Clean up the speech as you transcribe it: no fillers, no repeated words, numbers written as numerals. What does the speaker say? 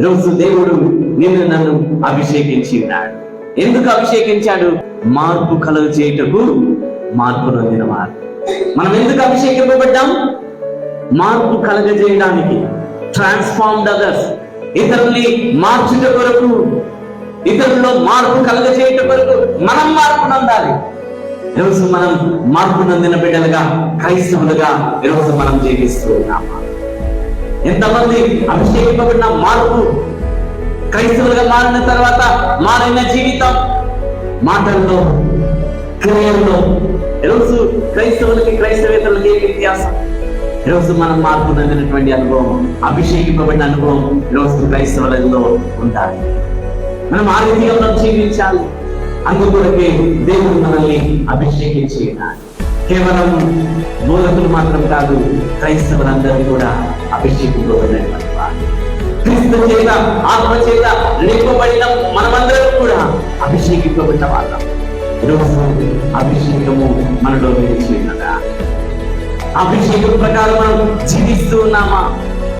ఈరోజు దేవుడు నిన్ను నన్ను అభిషేకించినాడు. ఎందుకు అభిషేకించాడు? మార్పు కలుగు చేయుటకు, మార్పు నొందిన వారు. మనం ఎందుకు అభిషేకింపబడ్డాం? మార్పు కలగజేయడానికి, ట్రాన్స్ఫార్మ్డ్ అదర్స్, ఇతరుల్ని మార్చుట కొరకు, ఇతరుల్లో మార్పు కలగజేయట కొరకు మనం మార్పు నొందాలి. ఈరోజు మనం మార్పు నొందిన బిడ్డలుగా, క్రైస్తవులుగా ఈరోజు మనం జీవిస్తూ ఉన్నాము. ఎంతమంది అభిషేకింపబడిన మార్పు, క్రైస్తవులుగా మారిన తర్వాత మారిన జీవితం, మాటల్లో, క్రియల్లో. ఈరోజు క్రైస్తవేతరులకి ఏ వ్యత్యాసం? ఈరోజు మనం మార్పు నొందినటువంటి అనుభవం, అభిషేకింపబడిన అనుభవం ఈరోజు క్రైస్తవులలో ఉండాలి. మనం ఆ రీతిగా మనం జీవించాలి. అందుకొరకే దేవుడు మనల్ని అభిషేకించి కేవలం బోధకులు మాత్రం కాదు, క్రైస్తవులందరినీ కూడా అభిషేకింపబడినటువంటి వారు. క్రీస్తు చేత, ఆత్మ చేత నింపబడిన మనమందరం కూడా అభిషేకింపబడిన వాళ్ళం. ఈరోజు అభిషేకము మనలో నిలిచి ఉన్నదా? అభిషేకం ప్రకారం మనం జీవిస్తూ ఉన్నామా?